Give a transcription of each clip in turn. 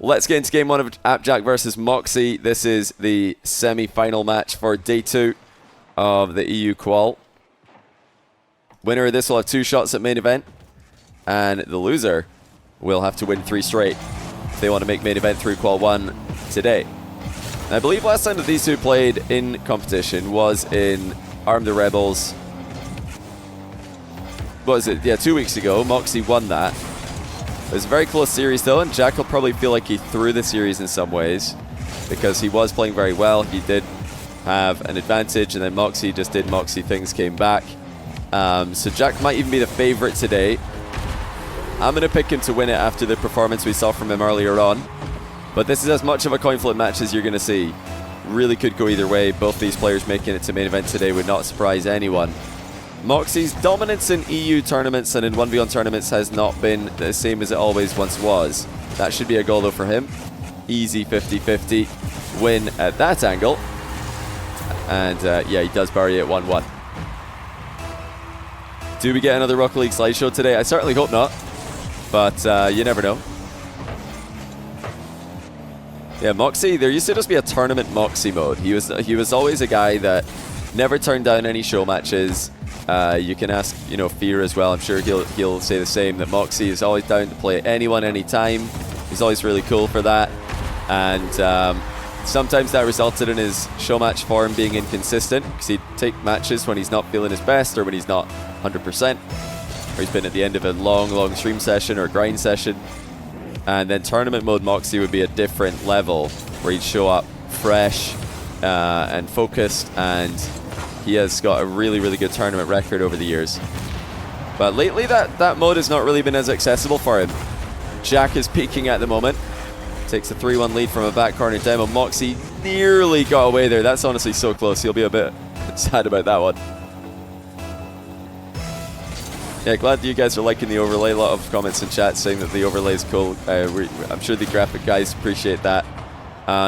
let's get into game 1 of ApparentlyJack versus Mawkzy. This is the semi-final match for day 2 of the EU Qual. Winner of this will have 2 shots at main event, and the loser will have to win 3 straight if they want to make main event through Qual 1 today. And I believe last time that these two played in competition was in Arm the Rebels. What was it? Yeah, 2 weeks ago. Mawkzy won that. It was a very close series though, and Jack will probably feel like he threw the series in some ways because he was playing very well. He did have an advantage, and then Mawkzy just did Mawkzy things, came back. So Jack might even be the favorite today. I'm going to pick him to win it after the performance we saw from him earlier on. But this is as much of a coin flip match as you're going to see. Really could go either way. Both these players making it to main event today would not surprise anyone. Mawkzy's dominance in EU tournaments and in 1v1 tournaments has not been the same as it always once was. That should be a goal though for him. Easy 50-50 win at that angle. And yeah, he does bury it 1-1. Do we get another Rocket League slideshow today? I certainly hope not, but you never know. Yeah, Mawkzy, there used to just be a tournament Mawkzy mode. He was always a guy that never turned down any show matches. You can ask, you know, Fear as well. I'm sure he'll say the same, that Mawkzy is always down to play anyone, anytime. He's always really cool for that. And sometimes that resulted in his show match form being inconsistent, because he'd take matches when he's not feeling his best or when he's not 100%, or he's been at the end of a long stream session or grind session. And then tournament mode Mawkzy would be a different level, where he'd show up fresh and focused, and he has got a really good tournament record over the years. But lately that mode has not really been as accessible for him. Jack is peaking at the moment. Takes a 3-1 lead from a back corner demo. Mawkzy nearly got away there. That's honestly so close. He'll be a bit sad about that one. Yeah, glad you guys are liking the overlay. A lot of comments in chat saying that the overlay is cool. I'm sure the graphic guys appreciate that.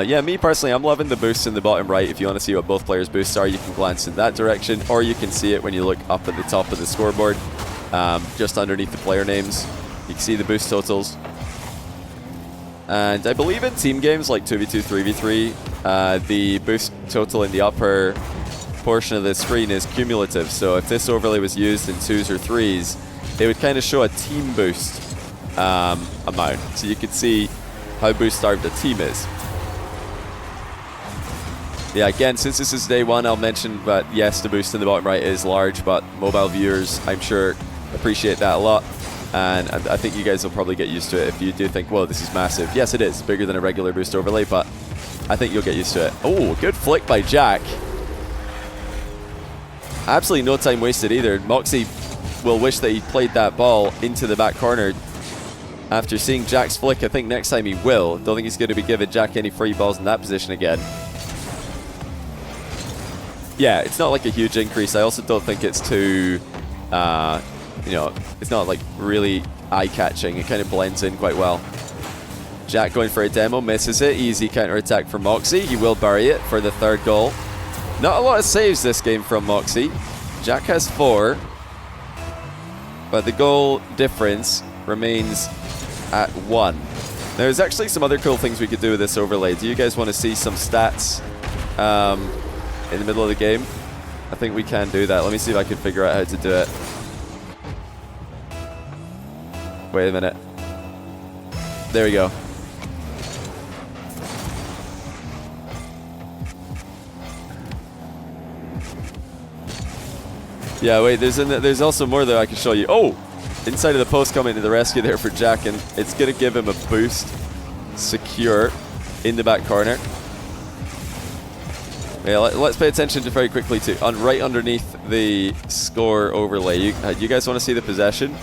Yeah, me personally, I'm loving the boosts in the bottom right. If you want to see what both players' boosts are, you can glance in that direction, or you can see it when you look up at the top of the scoreboard, just underneath the player names. You can see the boost totals. And I believe in team games like 2v2, 3v3, the boost total in the upper portion of the screen is cumulative. So if this overlay was used in 2s or 3s, it would kind of show a team boost amount. So you could see how boost starved a team is. Yeah, again, since this is day 1, I'll mention that yes, the boost in the bottom right is large, but mobile viewers, I'm sure, appreciate that a lot. And I think you guys will probably get used to it if you do think, whoa, this is massive. Yes, it is bigger than a regular boost overlay, but I think you'll get used to it. Oh, good flick by Jack. Absolutely no time wasted either. Mawkzy will wish that he played that ball into the back corner after seeing Jack's flick. I think next time he will. Don't think he's going to be giving Jack any free balls in that position again. Yeah, it's not like a huge increase. I also don't think it's too, you know, it's not like really eye-catching. It kind of blends in quite well. Jack going for a demo, misses it. Easy counter-attack from Mawkzy. He will bury it for the 3rd goal. Not a lot of saves this game from Mawkzy. Jack has 4, but the goal difference remains at 1. There's actually some other cool things we could do with this overlay. Do you guys want to see some stats in the middle of the game? I think we can do that. Let me see if I can figure out how to do it. Wait a minute. There we go. Yeah, wait, there's also more that I can show you. Oh! Inside of the post coming to the rescue there for Jack, and it's going to give him a boost. Secure in the back corner. Yeah, let's pay attention to very quickly to right underneath the score overlay. You guys want to see the possession?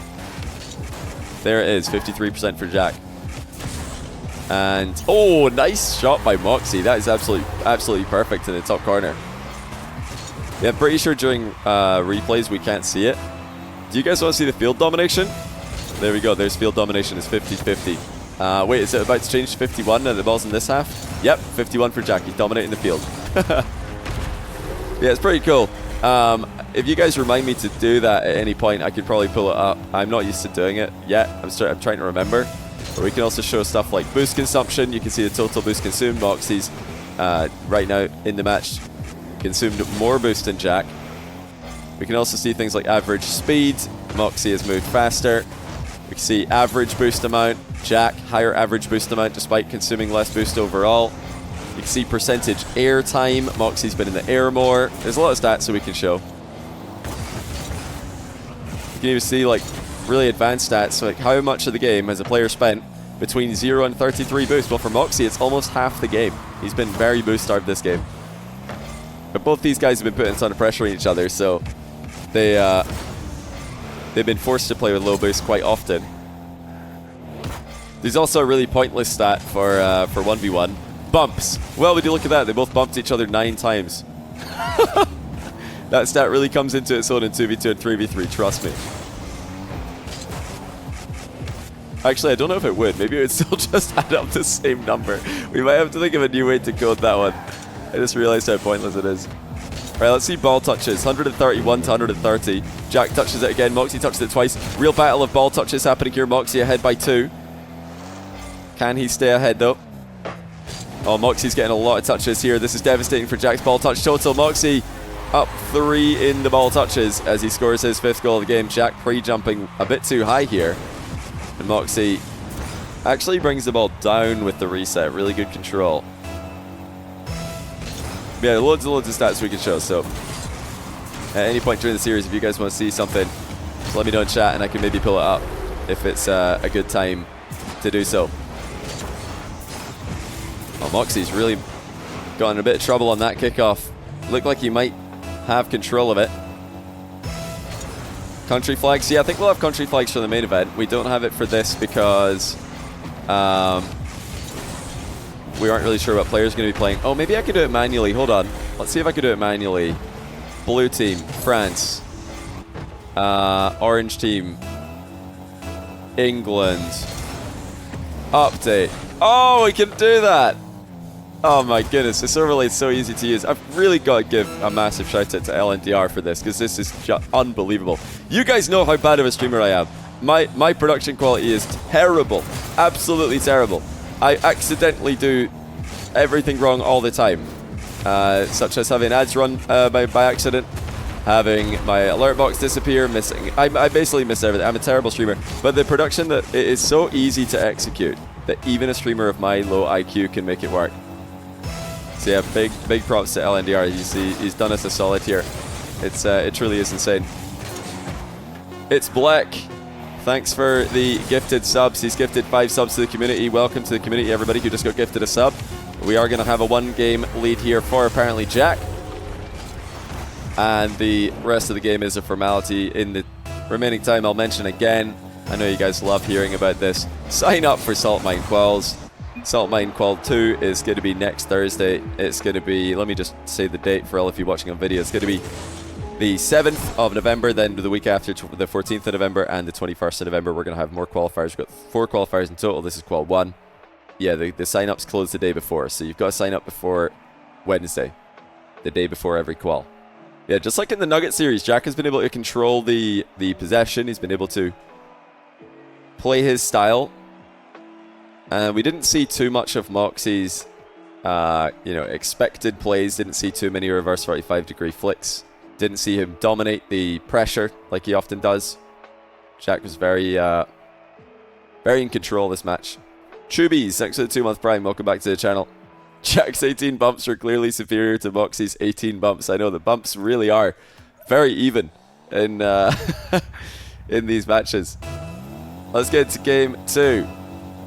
There it is, 53% for Jack. And oh, nice shot by Mawkzy. That is absolutely perfect in the top corner. Yeah, I'm pretty sure during replays we can't see it. Do you guys want to see the field domination? There we go. There's field domination. It's 50-50. Wait, is it about to change to 51 and the ball's in this half? Yep, 51 for Jack. He's dominating the field. Yeah, it's pretty cool. If you guys remind me to do that at any point, I could probably pull it up. I'm not used to doing it yet. I'm trying to remember. But we can also show stuff like boost consumption. You can see the total boost consumed. Mawkzy's right now in the match consumed more boost than Jack. We can also see things like average speed. Mawkzy has moved faster. We can see average boost amount. Jack, higher average boost amount despite consuming less boost overall. You can see percentage air time. Mawkzy's been in the air more. There's a lot of stats that we can show. You can even see like really advanced stats, like how much of the game has a player spent between 0 and 33 boost. Well, for Mawkzy, it's almost half the game. He's been very boost starved this game. But both these guys have been putting a ton of pressure on each other, so they've been forced to play with low boost quite often. There's also a really pointless stat for 1v1. Bumps. Well, would you look at that? They both bumped each other 9 times. That stat really comes into its own in 2v2 and 3v3, trust me. Actually, I don't know if it would. Maybe it would still just add up the same number. We might have to think of a new way to code that one. I just realized how pointless it is. Alright, let's see ball touches. 131 to 130. Jack touches it again. Mawkzy touches it twice. Real battle of ball touches happening here. Mawkzy ahead by 2. Can he stay ahead though? Oh, Mawkzy's getting a lot of touches here. This is devastating for Jack's ball touch total. Mawkzy up 3 in the ball touches as he scores his 5th goal of the game. Jack pre-jumping a bit too high here. And Mawkzy actually brings the ball down with the reset. Really good control. Yeah, loads and loads of stats we can show. So at any point during the series, if you guys want to see something, just let me know in chat and I can maybe pull it up if it's a good time to do so. Oh, Mawkzy's really got in a bit of trouble on that kickoff. Looked like he might have control of it. Country flags. Yeah, I think we'll have country flags for the main event. We don't have it for this because we aren't really sure what players are going to be playing. Oh, maybe I could do it manually. Hold on. Let's see if I could do it manually. Blue team, France. Orange team, England. Update. Oh, we can do that. Oh my goodness, this overlay is so easy to use. I've really got to give a massive shout out to LNDR for this because this is just unbelievable. You guys know how bad of a streamer I am. My production quality is terrible. Absolutely terrible. I accidentally do everything wrong all the time. Such as having ads run by accident, having my alert box disappear, missing. I basically miss everything. I'm a terrible streamer. But the production, that it is so easy to execute that even a streamer of my low IQ can make it work. So yeah, big props to LNDR. You see, he's done us a solid here. It truly is insane. It's Black. Thanks for the gifted subs. He's gifted 5 subs to the community. Welcome to the community, everybody who just got gifted a sub. We are going to have a 1-game lead here for ApparentlyJack. And the rest of the game is a formality. In the remaining time, I'll mention again, I know you guys love hearing about this. Sign up for Salt Mine Quals. Salt Mine Qual 2 is going to be next Thursday. It's going to be, let me just say the date for all of you watching on video. It's going to be the 7th of November, then the week after, the 14th of November, and the 21st of November. We're going to have more qualifiers. We've got 4 qualifiers in total. This is Qual 1. Yeah, the sign-ups close the day before, so you've got to sign up before Wednesday, the day before every qual. Yeah, just like in the Nugget series, Jack has been able to control the possession. He's been able to play his style. We didn't see too much of Mawkzy's, expected plays. Didn't see too many reverse 45-degree flicks. Didn't see him dominate the pressure like he often does. Jack was very in control of this match. Chubies, thanks for the 2-month prime. Welcome back to the channel. Jack's 18 bumps are clearly superior to Mawkzy's 18 bumps. I know the bumps really are very even in in these matches. Let's get to game 2.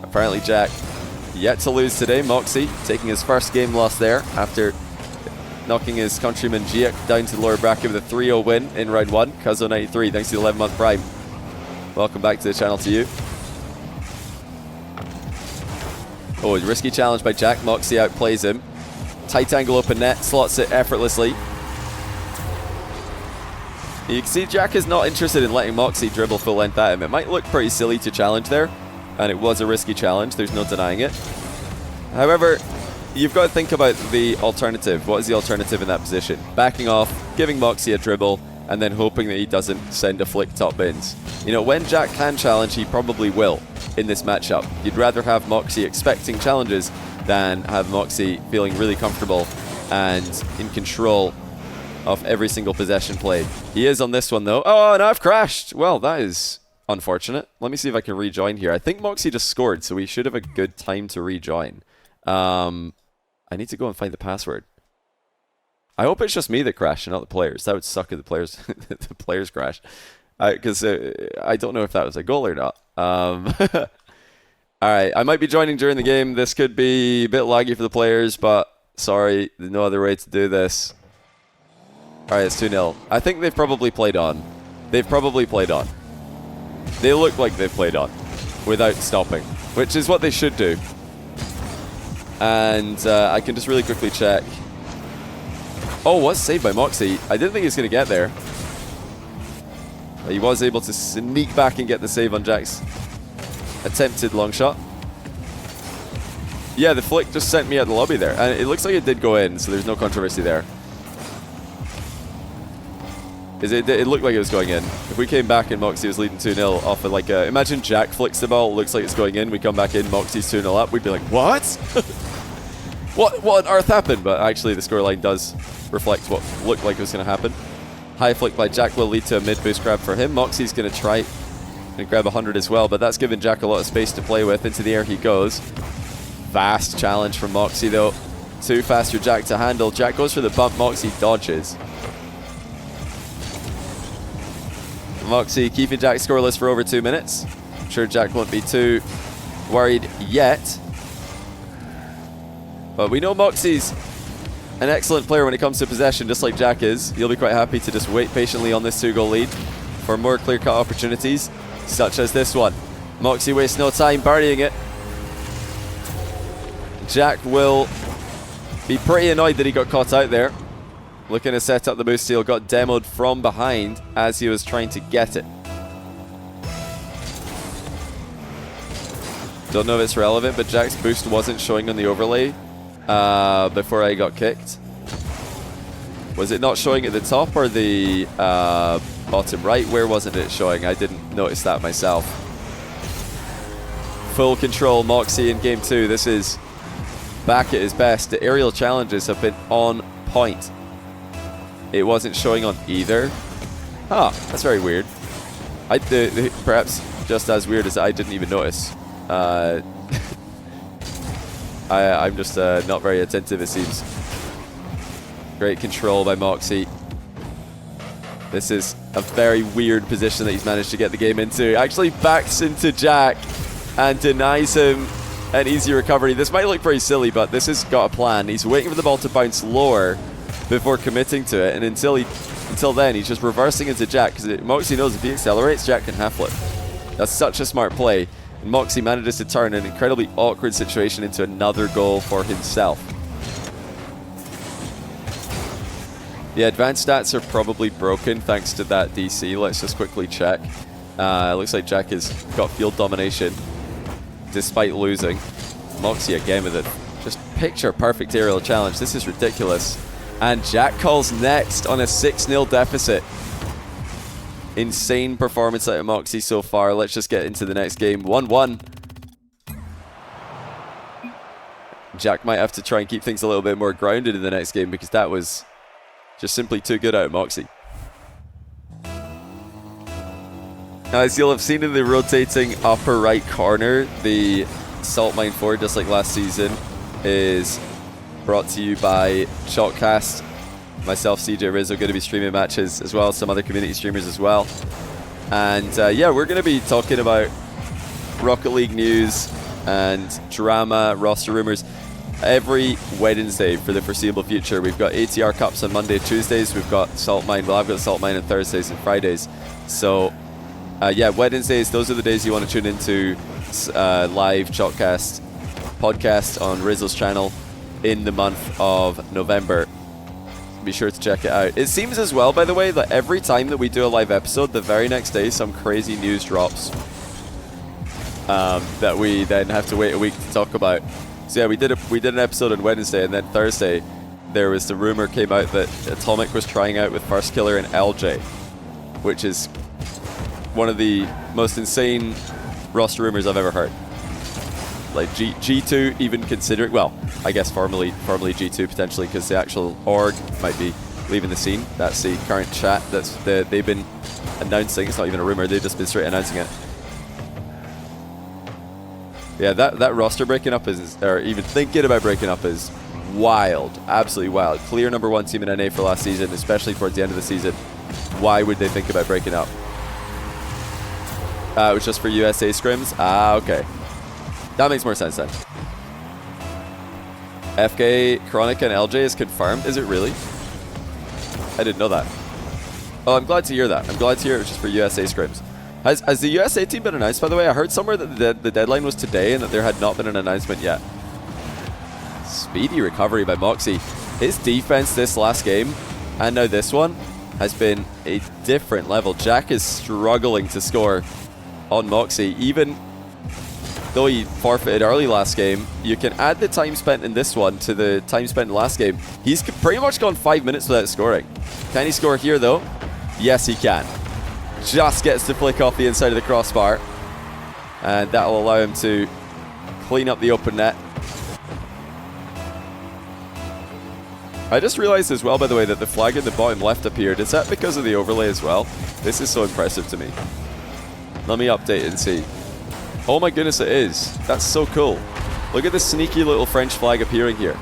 ApparentlyJack yet to lose today. Mawkzy taking his first game loss there after knocking his countryman Giak down to the lower bracket with a 3-0 win in round 1. Kuzo93, thanks to the 11-month prime. Welcome back to the channel to you. Oh, risky challenge by Jack. Mawkzy outplays him. Tight angle open net, slots it effortlessly. You can see Jack is not interested in letting Mawkzy dribble full length at him. It might look pretty silly to challenge there, and it was a risky challenge, there's no denying it. However, you've got to think about the alternative. What is the alternative in that position? Backing off, giving Mawkzy a dribble, and then hoping that he doesn't send a flick top bins. You know, when Jack can challenge, he probably will in this matchup. You'd rather have Mawkzy expecting challenges than have Mawkzy feeling really comfortable and in control of every single possession played. He is on this one though. Oh, and I've crashed. Well, that is unfortunate. Let me see if I can rejoin here. I think Mawkzy just scored, so we should have a good time to rejoin. I need to go and find the password. I hope it's just me that crashed and not the players. That would suck if the players the players crash. Because I don't know if that was a goal or not. Alright, I might be joining during the game. This could be a bit laggy for the players, but sorry, there's no other way to do this. Alright, it's 2-0. I think they've probably played on. They've probably played on. They look like they've played on without stopping, which is what they should do. And I can just really quickly check. Oh, was saved by Mawkzy. I didn't think he was going to get there. But he was able to sneak back and get the save on Jack's attempted long shot. Yeah, the flick just sent me out the lobby there. And it looks like it did go in, so there's no controversy there. It looked like it was going in. If we came back and Mawkzy was leading 2-0 off of like a... Imagine Jack flicks the ball, looks like it's going in, we come back in, Mawkzy's 2-0 up, we'd be like, what? What on earth happened? But actually the scoreline does reflect what looked like it was going to happen. High flick by Jack will lead to a mid-boost grab for him. Mawkzy's going to try and grab 100 as well, but that's given Jack a lot of space to play with. Into the air he goes. Fast challenge from Mawkzy though. Too fast for Jack to handle. Jack goes for the bump, Mawkzy dodges. Mawkzy keeping Jack scoreless for over 2 minutes. I'm sure Jack won't be too worried yet. But we know Mawkzy's an excellent player when it comes to possession, just like Jack is. He'll be quite happy to just wait patiently on this 2-goal lead for more clear-cut opportunities, such as this one. Mawkzy wastes no time burying it. Jack will be pretty annoyed that he got caught out there. Looking to set up the boost steal, got demoed from behind as he was trying to get it. Don't know if it's relevant, but Jack's boost wasn't showing on the overlay before I got kicked. Was it not showing at the top or the bottom right? Where wasn't it showing? I didn't notice that myself. Full control Mawkzy in game 2. This is back at his best. The aerial challenges have been on point. It wasn't showing on either. Ah, that's very weird. Perhaps just as weird as I didn't even notice. I'm just not very attentive, it seems. Great control by Mawkzy. This is a very weird position that he's managed to get the game into. Actually backs into Jack and denies him an easy recovery. This might look pretty silly, but this has got a plan. He's waiting for the ball to bounce lower before committing to it, and until then he's just reversing into Jack, because Mawkzy knows if he accelerates, Jack can half flip. That's such a smart play. And Mawkzy manages to turn an incredibly awkward situation into another goal for himself. Yeah, advanced stats are probably broken thanks to that DC. Let's just quickly check. It looks like Jack has got field domination despite losing. Mawkzy again with a just picture perfect aerial challenge. This is ridiculous. And Jack calls next on a 6-0 deficit. Insane performance out of Mawkzy so far. Let's just get into the next game. 1-1. Jack might have to try and keep things a little bit more grounded in the next game, because that was just simply too good out of Mawkzy. Now, as you'll have seen in the rotating upper right corner, the Salt Mine 4, just like last season, is brought to you by Shotcast. Myself, CJ Rizzo, going to be streaming matches as well, some other community streamers as well. And yeah, we're going to be talking about Rocket League news and drama, roster rumors every Wednesday for the foreseeable future. We've got ATR Cups on Monday, Tuesdays. We've got Salt Mine. Well, I've got Salt Mine on Thursdays and Fridays. So yeah, Wednesdays, those are the days you want to tune into live Shotcast podcast on Rizzo's channel in the month of November. Be sure to check it out. It seems as well, by the way, that every time that we do a live episode, the very next day some crazy news drops that we then have to wait a week to talk about. So yeah, we did an episode on Wednesday, and then Thursday there was the rumor came out that Atomic was trying out with First Killer and LJ, which is one of the most insane roster rumors I've ever heard. Like G2 even considering, well, I guess formerly G2 potentially, because the actual org might be leaving the scene. That's the current chat they've been announcing. It's not even a rumor, they've just been straight announcing it. Yeah, that roster breaking up is, or even thinking about breaking up, is wild, absolutely wild. Clear #1 team in NA for last season, especially towards the end of the season. Why would they think about breaking up? It was just for USA scrims? Ah, okay. That makes more sense then. FK, Chronic, and LJ is confirmed. Is it really? I didn't know that. Oh, I'm glad to hear that. I'm glad to hear it was just for USA scrims. Has the USA team been announced, by the way? I heard somewhere that the deadline was today and that there had not been an announcement yet. Speedy recovery by Mawkzy. His defense this last game, and now this one, has been a different level. Jack is struggling to score on Mawkzy. Even though he forfeited early last game, you can add the time spent in this one to the time spent in last game. He's pretty much gone 5 minutes without scoring. Can he score here, though? Yes, he can. Just gets to flick off the inside of the crossbar, and that will allow him to clean up the open net. I just realized as well, by the way, that the flag in the bottom left appeared. Is that because of the overlay as well? This is so impressive to me. Let me update and see. Oh my goodness, it is. That's so cool. Look at this sneaky little French flag appearing here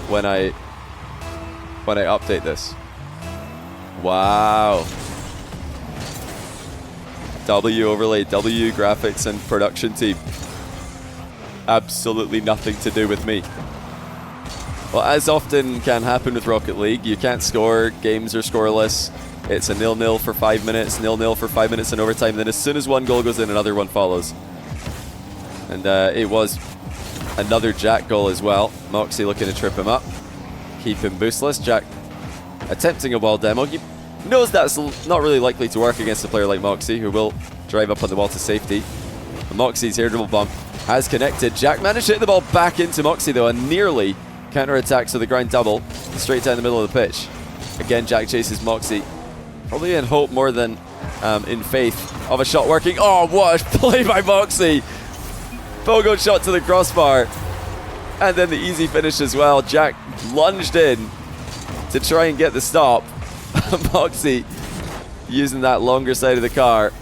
when I update this. Wow. W overlay, W graphics and production team. Absolutely nothing to do with me. Well, as often can happen with Rocket League, you can't score, games are scoreless. It's a 0-0 for 5 minutes, 0-0 for 5 minutes in overtime. Then as soon as one goal goes in, another one follows. And it was another Jack goal as well. Mawkzy looking to trip him up, keep him boostless. Jack attempting a wall demo. He knows that's not really likely to work against a player like Mawkzy, who will drive up on the wall to safety. Mawkzy's air dribble bump has connected. Jack managed to hit the ball back into Mawkzy though, and nearly counter-attacks with the ground double straight down the middle of the pitch. Again, Jack chases Mawkzy, probably in hope more than in faith of a shot working. Oh, what a play by Mawkzy! Pogo shot to the crossbar, and then the easy finish as well. Jack lunged in to try and get the stop. Mawkzy, using that longer side of the car,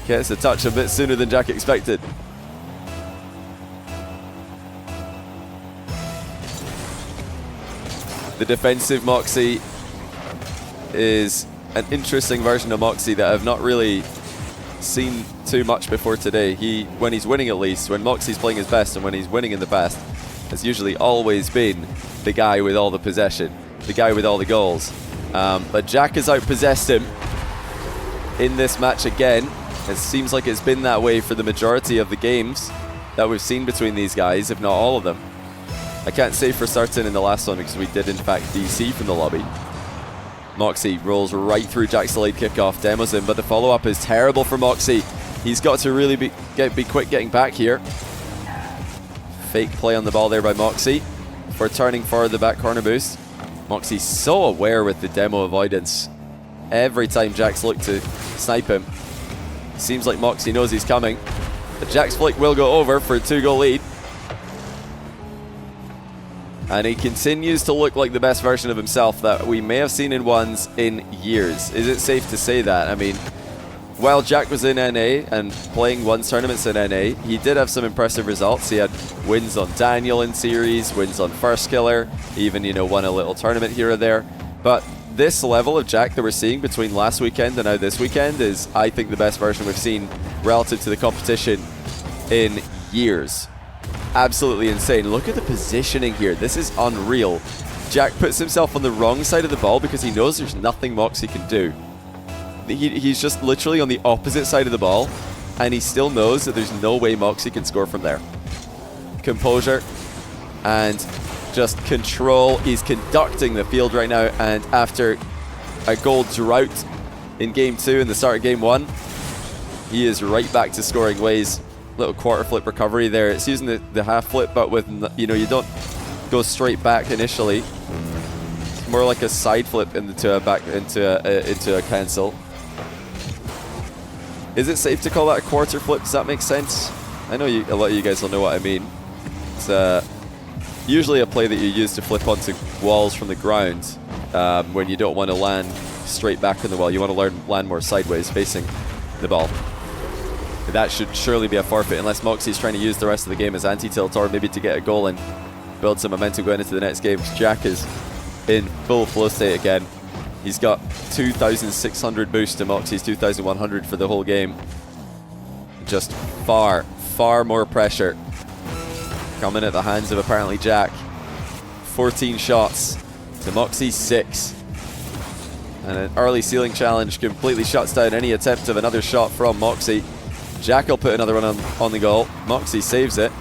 gets the touch a bit sooner than Jack expected. The defensive Mawkzy is an interesting version of Mawkzy that I've not really seen too much before today. When he's winning at least, when Mawkzy's playing his best and when he's winning in the past, has usually always been the guy with all the possession, the guy with all the goals. But Jack has outpossessed him in this match again. It seems like it's been that way for the majority of the games that we've seen between these guys, if not all of them. I can't say for certain in the last one because we did in fact DC from the lobby. Mawkzy rolls right through Jack's delayed kickoff, demos him, but the follow-up is terrible for Mawkzy. He's got to really be quick getting back here. Fake play on the ball there by Mawkzy for turning forward the back corner boost. Mawkzy's so aware with the demo avoidance. Every time Jack's looked to snipe him, seems like Mawkzy knows he's coming. But Jack's flick will go over for a 2-goal lead. And he continues to look like the best version of himself that we may have seen in ones in years. Is it safe to say that? I mean, while Jack was in NA and playing ones tournaments in NA, he did have some impressive results. He had wins on Daniel in series, wins on First Killer, even, you know, won a little tournament here or there. But this level of Jack that we're seeing between last weekend and now this weekend is, I think, the best version we've seen relative to the competition in years. Absolutely insane. Look at the positioning here. This is unreal. Jack puts himself on the wrong side of the ball because he knows there's nothing Mawkzy can do. He's just literally on the opposite side of the ball, and he still knows that there's no way Mawkzy can score from there. Composure and just control. He's conducting the field right now, and after a goal drought in Game 2 and the start of Game 1, he is right back to scoring ways. Little quarter flip recovery there. It's using the half flip, but with, you know, you don't goes straight back initially. It's more like a side flip into a cancel. Is it safe to call that a quarter flip? Does that make sense? I know a lot of you guys will know what I mean. It's usually a play that you use to flip onto walls from the ground when you don't want to land straight back on the wall. You want to land more sideways facing the ball. That should surely be a forfeit unless Mawkzy's trying to use the rest of the game as anti-tilt or maybe to get a goal and build some momentum going into the next game. Jack is in full flow state again. He's got 2,600 boost to Mawkzy's 2,100 for the whole game. Just far more pressure coming at the hands of ApparentlyJack. 14 shots to Mawkzy's 6. And an early ceiling challenge completely shuts down any attempt of another shot from Mawkzy. Jack will put another one on the goal. Mawkzy saves it.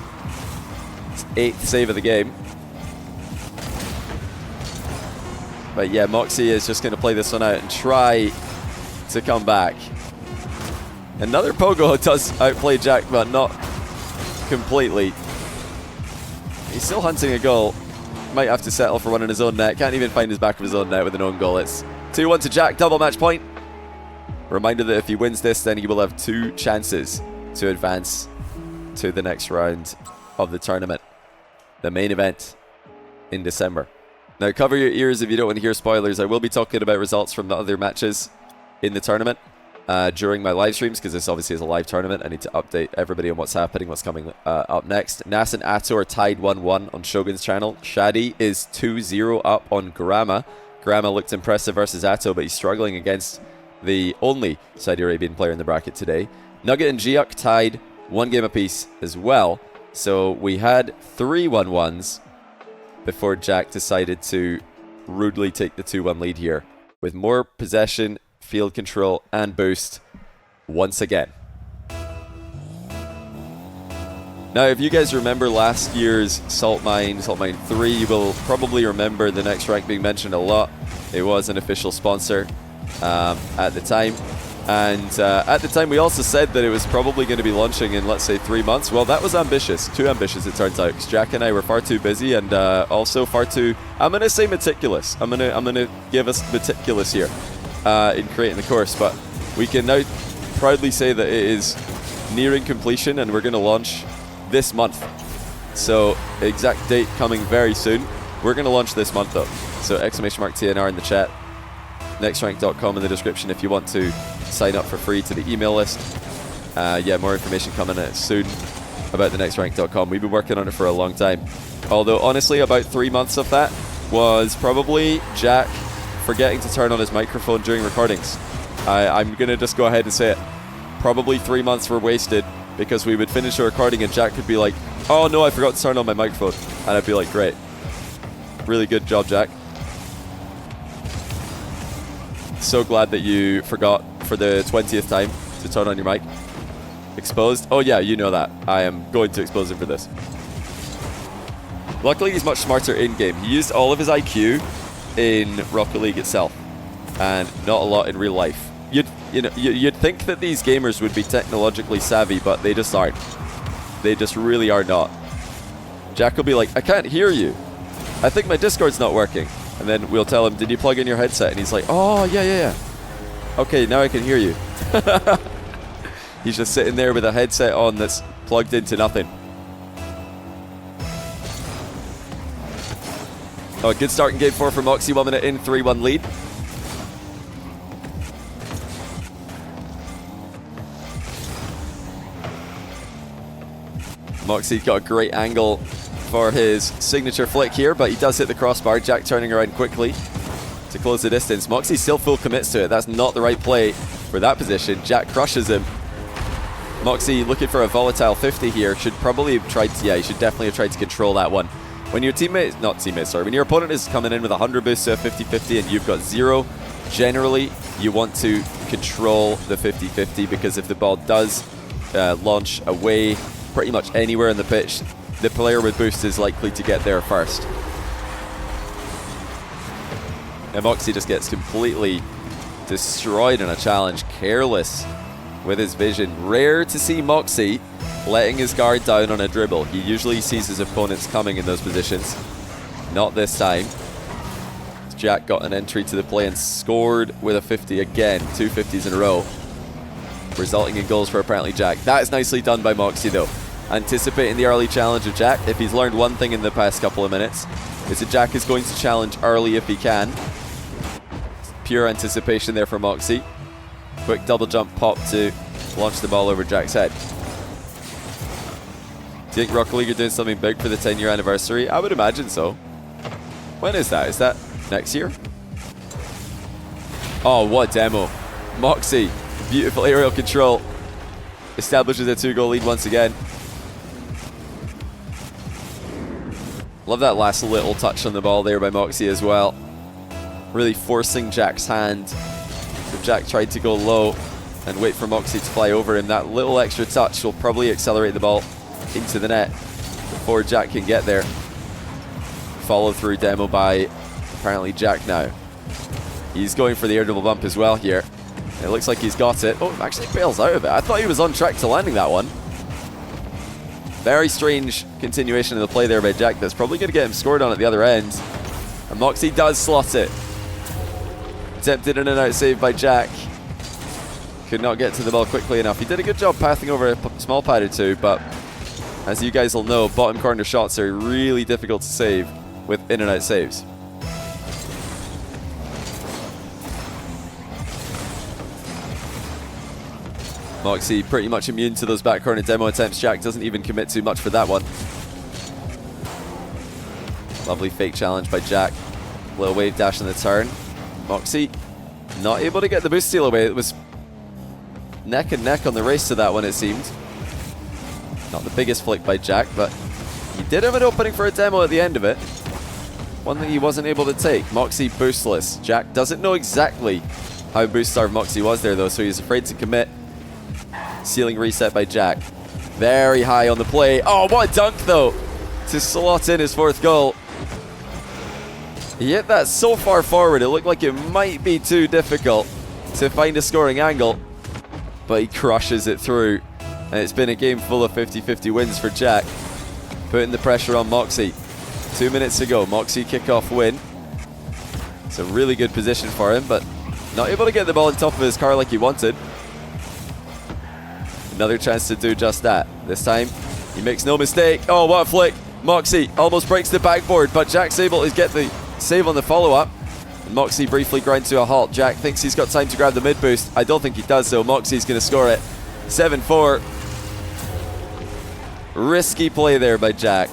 It's 8th save of the game. But yeah, Mawkzy is just going to play this one out and try to come back. Another pogo does outplay Jack, but not completely. He's still hunting a goal. Might have to settle for one in his own net. Can't even find his back of his own net with an own goal. It's 2-1 to Jack, double match point. Reminder that if he wins this, then he will have 2 chances to advance to the next round of the tournament. The main event in December. Now, cover your ears if you don't want to hear spoilers. I will be talking about results from the other matches in the tournament during my live streams, because this obviously is a live tournament. I need to update everybody on what's happening, what's coming up next. Nas and Atto are tied 1-1 on Shogun's channel. Shadi is 2-0 up on Grama. Grama looked impressive versus Atto, but he's struggling against the only Saudi Arabian player in the bracket today. Nugget and Giuk tied 1 game apiece as well. So we had 3 1-1s before Jack decided to rudely take the 2-1 lead here with more possession, field control, and boost once again. Now, if you guys remember last year's Salt Mine 3, you will probably remember the next rank being mentioned a lot. It was an official sponsor at the time. And at the time, we also said that it was probably going to be launching in, let's say, 3 months. Well, that was ambitious. Too ambitious, it turns out, because Jack and I were far too busy and also far too, I'm going to say meticulous. I'm gonna give us meticulous here in creating the course. But we can now proudly say that it is nearing completion and we're going to launch this month. So, exact date coming very soon. We're going to launch this month, though. So, !TNR in the chat. Nextrank.com in the description if you want to sign up for free to the email list. Yeah, more information coming out soon about the nextrank.com. We've been working on it for a long time. Although, honestly, about 3 months of that was probably Jack forgetting to turn on his microphone during recordings. I'm going to just go ahead and say it. Probably 3 months were wasted because we would finish a recording and Jack could be like, oh no, I forgot to turn on my microphone. And I'd be like, great. Really good job, Jack. So glad that you forgot for the 20th time to turn on your mic. Exposed? Oh yeah, you know that. I am going to expose him for this. Luckily, he's much smarter in-game. He used all of his IQ in Rocket League itself, and not a lot in real life. You'd think that these gamers would be technologically savvy, but they just aren't. They just really are not. Jack will be like, I can't hear you. I think my Discord's not working. And then we'll tell him, did you plug in your headset? And he's like, oh, yeah. Okay, now I can hear you. He's just sitting there with a headset on that's plugged into nothing. Oh, good start in Game 4 for Mawkzy. 1 minute in, 3-1 lead. Mawkzy's got a great angle for his signature flick here, but he does hit the crossbar. Jack turning around quickly to close the distance. Mawkzy still full commits to it. That's not the right play for that position. Jack crushes him. Mawkzy looking for a volatile 50 here. Should probably have tried to, he should definitely have tried to control that one. When your when your opponent is coming in with 100 boost to a 50-50 and you've got 0, generally you want to control the 50-50, because if the ball does launch away pretty much anywhere in the pitch, the player with boost is likely to get there first. And Mawkzy just gets completely destroyed in a challenge. Careless with his vision. Rare to see Mawkzy letting his guard down on a dribble. He usually sees his opponents coming in those positions. Not this time. Jack got an entry to the play and scored with a 50 again. 2 50s in a row, resulting in goals for ApparentlyJack. That is nicely done by Mawkzy though. Anticipating the early challenge of Jack. If he's learned one thing in the past couple of minutes, is that Jack is going to challenge early if he can. Pure anticipation there for Mawkzy. Quick double jump pop to launch the ball over Jack's head. Do you think Rocket League are doing something big for the 10-year anniversary? I would imagine so. When is that? Is that next year? Oh, what demo. Mawkzy, beautiful aerial control. Establishes a 2-goal lead once again. Love that last little touch on the ball there by Mawkzy as well. Really forcing Jack's hand. If Jack tried to go low and wait for Mawkzy to fly over him, that little extra touch will probably accelerate the ball into the net before Jack can get there. Follow through demo by ApparentlyJack now. He's going for the air double bump as well here. It looks like he's got it. Oh, actually bails out of it. I thought he was on track to landing that one. Very strange continuation of the play there by Jack. That's probably going to get him scored on at the other end. And Mawkzy does slot it. Attempted in and out save by Jack. Could not get to the ball quickly enough. He did a good job pathing over a small pad or two, but as you guys will know, bottom corner shots are really difficult to save with in and out saves. Mawkzy pretty much immune to those back corner demo attempts. Jack doesn't even commit too much for that one. Lovely fake challenge by Jack. Little wave dash in the turn. Mawkzy not able to get the boost steal away. It was neck and neck on the race to that one, it seemed. Not the biggest flick by Jack, but he did have an opening for a demo at the end of it. One that he wasn't able to take. Mawkzy boostless. Jack doesn't know exactly how boost starved Mawkzy was there though, so he's afraid to commit. Ceiling reset by Jack. Very high on the play. Oh, what a dunk though, to slot in his 4th goal. He hit that so far forward, it looked like it might be too difficult to find a scoring angle, but he crushes it through. And it's been a game full of 50-50 wins for Jack, putting the pressure on Mawkzy. 2 minutes to go. Mawkzy kickoff win. It's a really good position for him, but not able to get the ball on top of his car like he wanted. Another chance to do just that. This time, he makes no mistake. Oh, what a flick. Mawkzy almost breaks the backboard, but Jack's able to get the save on the follow-up. Mawkzy briefly grinds to a halt. Jack thinks he's got time to grab the mid boost. I don't think he does, so Mawkzy's going to score it. 7-4. Risky play there by Jack.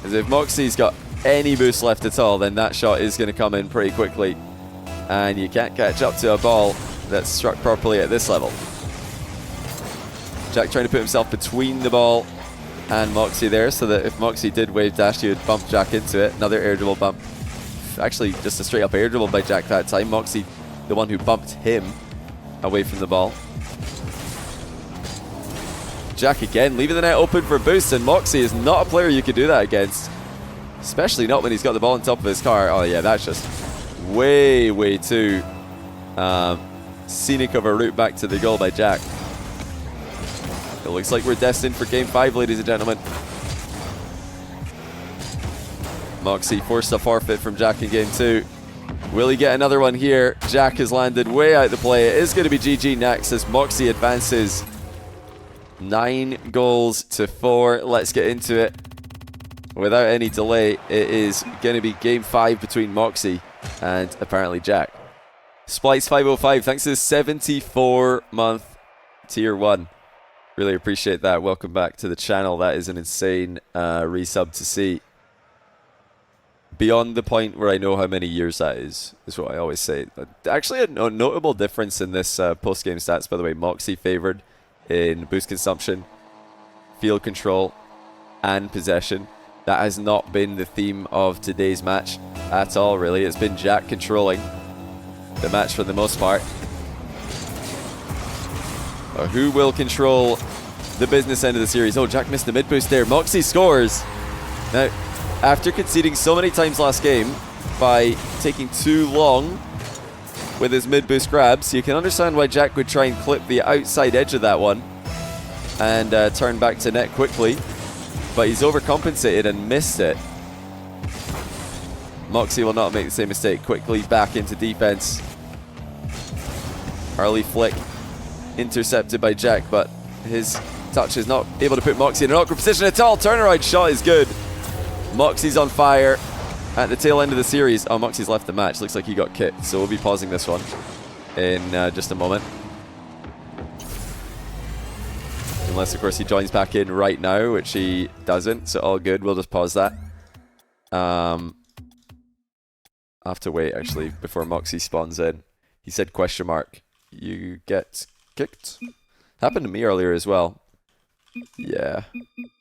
As if Mawkzy's got any boost left at all, then that shot is going to come in pretty quickly. And you can't catch up to a ball that's struck properly at this level. Jack trying to put himself between the ball and Mawkzy there, so that if Mawkzy did wave dash, he would bump Jack into it. Another air dribble bump. Actually, just a straight up air dribble by Jack that time. Mawkzy, the one who bumped him away from the ball. Jack again, leaving the net open for a boost, and Mawkzy is not a player you could do that against. Especially not when he's got the ball on top of his car. Oh yeah, that's just way, way too scenic of a route back to the goal by Jack. It looks like we're destined for Game 5, ladies and gentlemen. Mawkzy forced a forfeit from Jack in Game 2. Will he get another one here? Jack has landed way out the play. It is going to be GG next as Mawkzy advances 9-4. Let's get into it. Without any delay, it is going to be Game 5 between Mawkzy and ApparentlyJack. Splice 505, thanks to the 74-month Tier 1. Really appreciate that. Welcome back to the channel. That is an insane resub to see. Beyond the point where I know how many years that is what I always say. Actually, a notable difference in this post-game stats, by the way. Mawkzy favored in boost consumption, field control, and possession. That has not been the theme of today's match at all, really. It's been Jack controlling the match for the most part. Who will control the business end of the series? Oh, Jack missed the mid boost there. Mawkzy scores. Now, after conceding so many times last game by taking too long with his mid boost grabs, you can understand why Jack would try and clip the outside edge of that one and turn back to net quickly. But he's overcompensated and missed it. Mawkzy will not make the same mistake. Quickly back into defense. Early flick intercepted by Jack, but his touch is not able to put Mawkzy in an awkward position at all. Turnaround shot is good. Mawkzy's on fire at the tail end of the series. Oh, Mawkzy's left the match. Looks like he got kicked, so we'll be pausing this one in just a moment. Unless, of course, he joins back in right now, which he doesn't, so all good. We'll just pause that. I'll have to wait, actually, before Mawkzy spawns in. He said question mark. You get kicked? Happened to me earlier as well. Yeah.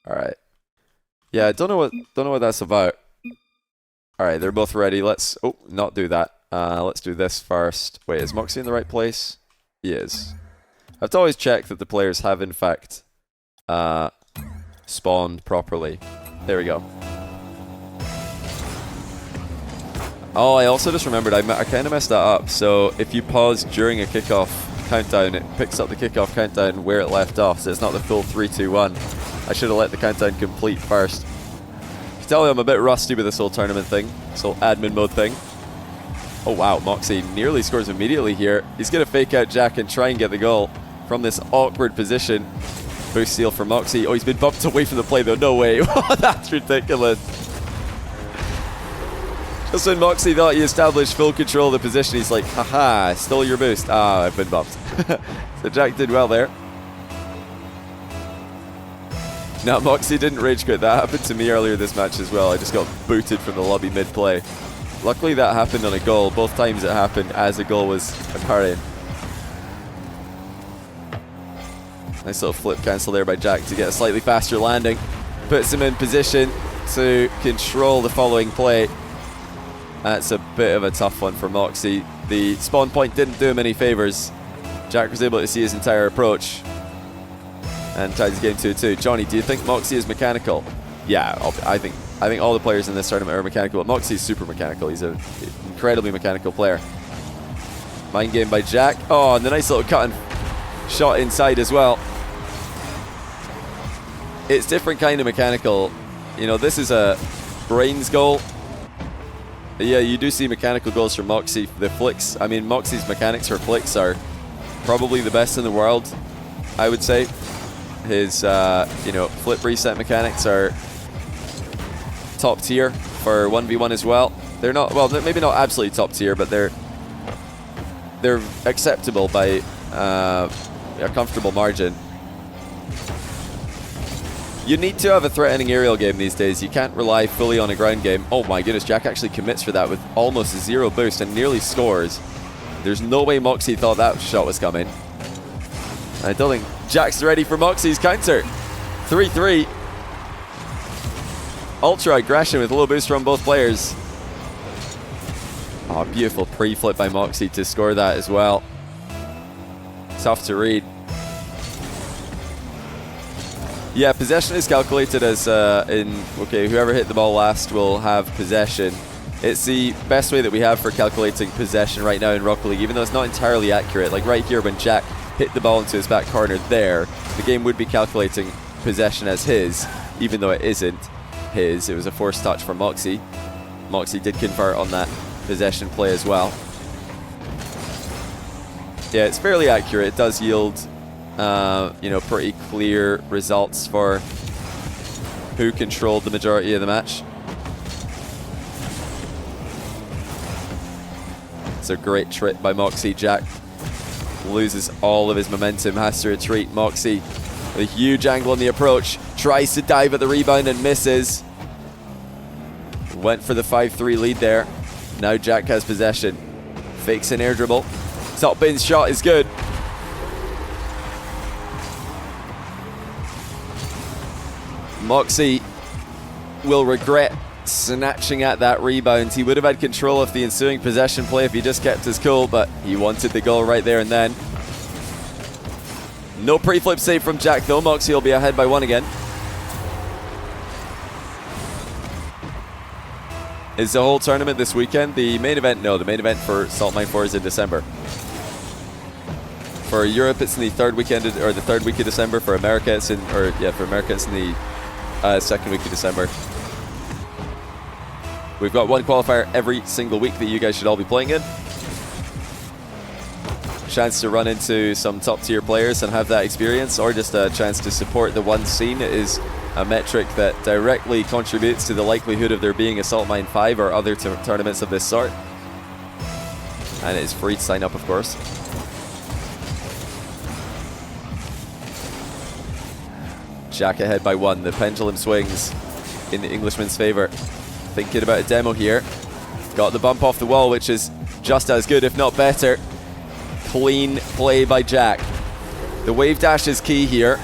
Alright. Yeah, I don't know what that's about. Alright, they're both ready. Let's not do that. Let's do this first. Wait, is Mawkzy in the right place? He is. I have to always check that the players have in fact spawned properly. There we go. Oh, I also just remembered, I kind of messed that up. So if you pause during a kickoff countdown, it picks up the kickoff countdown where it left off, so it's not the full 3, 2, 1. I should have let the countdown complete first. You can tell me I'm a bit rusty with this whole tournament thing, this whole admin mode thing. Oh wow, Mawkzy nearly scores immediately here. He's going to fake out Jack and try and get the goal from this awkward position. Boost steal for Mawkzy. Oh, he's been bumped away from the play though, no way. That's ridiculous. Just when Mawkzy thought he established full control of the position, he's like, haha, stole your boost. Ah, I've been bumped. So Jack did well there. Now, Mawkzy didn't rage quit. That happened to me earlier this match as well. I just got booted from the lobby mid-play. Luckily, that happened on a goal. Both times it happened as a goal was apparent. Nice little flip cancel there by Jack to get a slightly faster landing. Puts him in position to control the following play. That's a bit of a tough one for Mawkzy. The spawn point didn't do him any favors. Jack was able to see his entire approach and ties the game 2-2. Johnny, do you think Mawkzy is mechanical? Yeah, I think all the players in this tournament are mechanical, but Mawkzy is super mechanical. He's an incredibly mechanical player. Mind game by Jack. Oh, and the nice little cut and shot inside as well. It's different kind of mechanical. You know, this is a brains goal. Yeah, you do see mechanical goals from Mawkzy. The flicks, I mean, Mawkzy's mechanics for flicks are probably the best in the world, I would say. His, flip reset mechanics are top tier for 1v1 as well. They're not, well, maybe not absolutely top tier, but they're acceptable by a comfortable margin. You need to have a threatening aerial game these days. You can't rely fully on a ground game. Oh my goodness, Jack actually commits for that with almost a 0 boost and nearly scores. There's no way Mawkzy thought that shot was coming. I don't think Jack's ready for Mawkzy's counter. 3-3. Ultra aggression with a little boost from both players. Oh, beautiful pre-flip by Mawkzy to score that as well. Tough to read. Yeah, possession is calculated as whoever hit the ball last will have possession. It's the best way that we have for calculating possession right now in Rocket League, even though it's not entirely accurate. Like right here when Jack hit the ball into his back corner there, the game would be calculating possession as his, even though it isn't his. It was a forced touch from Mawkzy. Mawkzy did convert on that possession play as well. Yeah, it's fairly accurate. It does yield pretty clear results for who controlled the majority of the match. It's a great trip by Mawkzy. Jack loses all of his momentum, has to retreat. Mawkzy with a huge angle on the approach, tries to dive at the rebound and misses. Went for the 5-3 lead there. Now Jack has possession. Fakes an air dribble. Top bin shot is good. Mawkzy will regret snatching at that rebound. He would have had control of the ensuing possession play if he just kept his cool, but he wanted the goal right there and then. No pre-flip save from Jack though. Mawkzy will be ahead by 1 again. Is the whole tournament this weekend? The main event? No, the main event for Salt Mine 4 is in December. For Europe, it's in the third week of December. For America, it's in the second week of December. We've got one qualifier every single week that you guys should all be playing in. Chance to run into some top tier players and have that experience, or just a chance to support the one scene. It is a metric that directly contributes to the likelihood of there being a Salt Mine 5 or other tournaments of this sort. And it is free to sign up, of course. Jack ahead by 1. The pendulum swings in the Englishman's favor. Thinking about a demo here. Got the bump off the wall, which is just as good, if not better. Clean play by Jack. The wave dash is key here.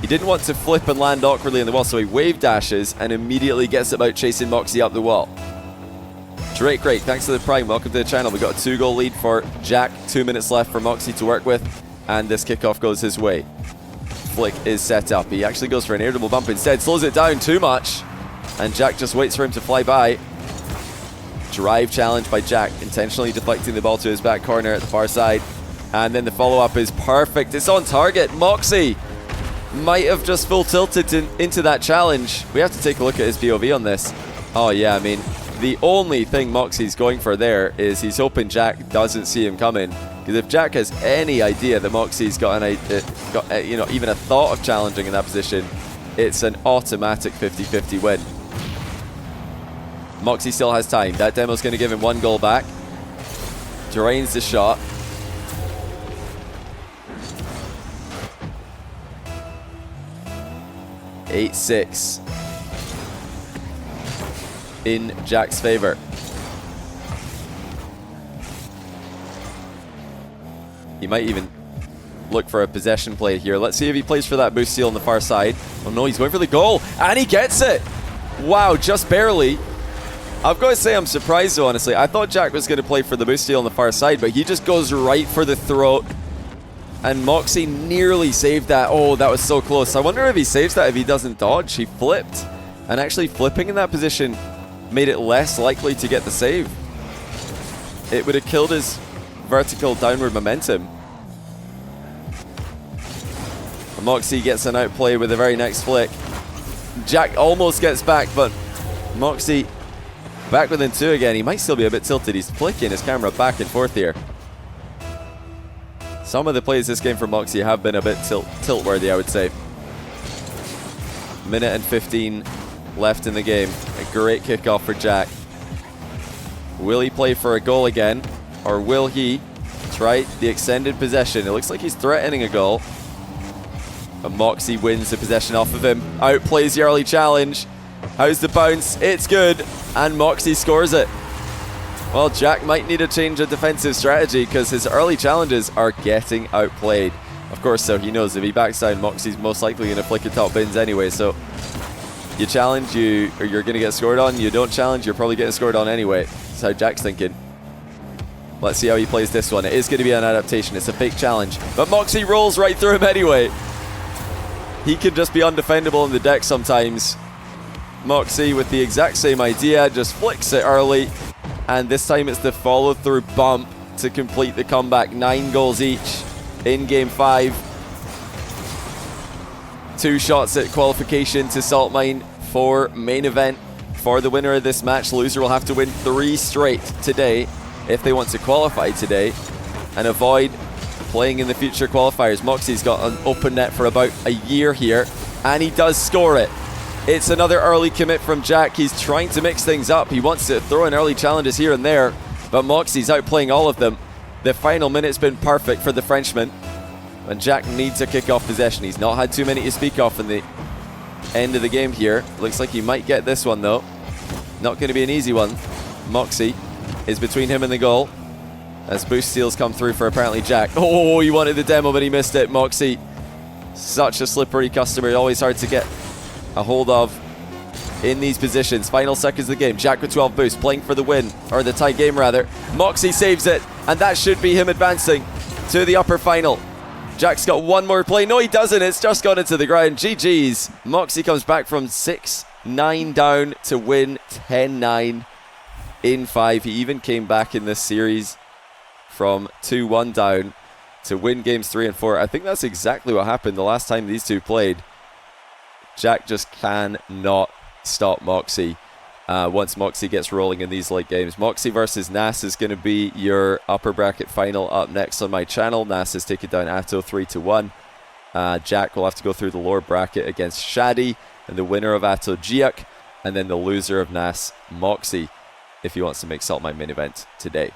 He didn't want to flip and land awkwardly on the wall, so he wave dashes and immediately gets about chasing Mawkzy up the wall. Drake, great. Thanks for the prime. Welcome to the channel. We got a 2-goal lead for Jack. 2 minutes left for Mawkzy to work with, and this kickoff goes his way. Flick is set up. He actually goes for an air double bump instead. Slows it down too much, and Jack just waits for him to fly by. Drive challenge by Jack, intentionally deflecting the ball to his back corner at the far side. And then the follow-up is perfect. It's on target. Mawkzy might have just full tilted into that challenge. We have to take a look at his POV on this. Oh yeah, I mean, the only thing Mawkzy's going for there is he's hoping Jack doesn't see him coming. Because if Jack has any idea that Mawkzy's got even a thought of challenging in that position, it's an automatic 50-50 win. Mawkzy still has time. That demo's going to give him 1 goal back. Drains the shot. (8-6) in Jack's favor. He might even look for a possession play here. Let's see if he plays for that boost steal on the far side. Oh no, he's going for the goal, and he gets it! Wow, just barely. I've got to say I'm surprised though, honestly. I thought Jack was going to play for the boost steal on the far side, but he just goes right for the throat. And Mawkzy nearly saved that. Oh, that was so close. I wonder if he saves that if he doesn't dodge. He flipped. And actually flipping in that position made it less likely to get the save. It would have killed his vertical downward momentum. Mawkzy gets an outplay with the very next flick. Jack almost gets back, but Mawkzy back within 2 again. He might still be a bit tilted. He's flicking his camera back and forth here. Some of the plays this game for Mawkzy have been a bit tilt-worthy, I would say. Minute and 15 left in the game. A great kickoff for Jack. Will he play for a goal again? Or will he try the extended possession? It looks like he's threatening a goal. But Mawkzy wins the possession off of him. Outplays the early challenge. How's the bounce? It's good. And Mawkzy scores it. Well, Jack might need a change of defensive strategy because his early challenges are getting outplayed. Of course, so he knows if he backs down, Mawkzy's most likely going to flick a top bins anyway. So you challenge, you're going to get scored on. You don't challenge, you're probably getting scored on anyway. That's how Jack's thinking. Let's see how he plays this one. It is going to be an adaptation. It's a fake challenge. But Mawkzy rolls right through him anyway. He can just be undefendable in the deck sometimes. Mawkzy with the exact same idea, just flicks it early. And this time it's the follow-through bump to complete the comeback. 9 goals each in Game 5. 2 shots at qualification to Salt Mine for main event. For the winner of this match, loser will have to win 3 straight today if they want to qualify today and avoid playing in the future qualifiers. Mawkzy's got an open net for about a year here, and he does score it. It's another early commit from Jack. He's trying to mix things up. He wants to throw in early challenges here and there, but Mawkzy's outplaying all of them. The final minute's been perfect for the Frenchman, and Jack needs a kick-off possession. He's not had too many to speak of in the end of the game here. Looks like he might get this one, though. Not going to be an easy one. Mawkzy is between him and the goal as boost steals come through for ApparentlyJack. Oh, he wanted the demo, but he missed it. Mawkzy, such a slippery customer. Always hard to get a hold of in these positions. Final seconds of the game. Jack with 12 boosts, playing for the win, or the tie game rather. Mawkzy saves it, and that should be him advancing to the upper final. Jack's got one more play. No, he doesn't. It's just gone into the ground. GG's. Mawkzy comes back from 6-9 down to win 10-9 in 5. He even came back in this series from 2-1 down to win games 3 and 4. I think that's exactly what happened the last time these two played. Jack just cannot stop Mawkzy. once Mawkzy gets rolling in these late games. Mawkzy versus Nas is going to be your upper bracket final up next on my channel. Nas has taken down Atto 3-1. Jack will have to go through the lower bracket against Shadi, and the winner of Atto Giak, and then the loser of Nas Mawkzy, if he wants to make Salt my main event today.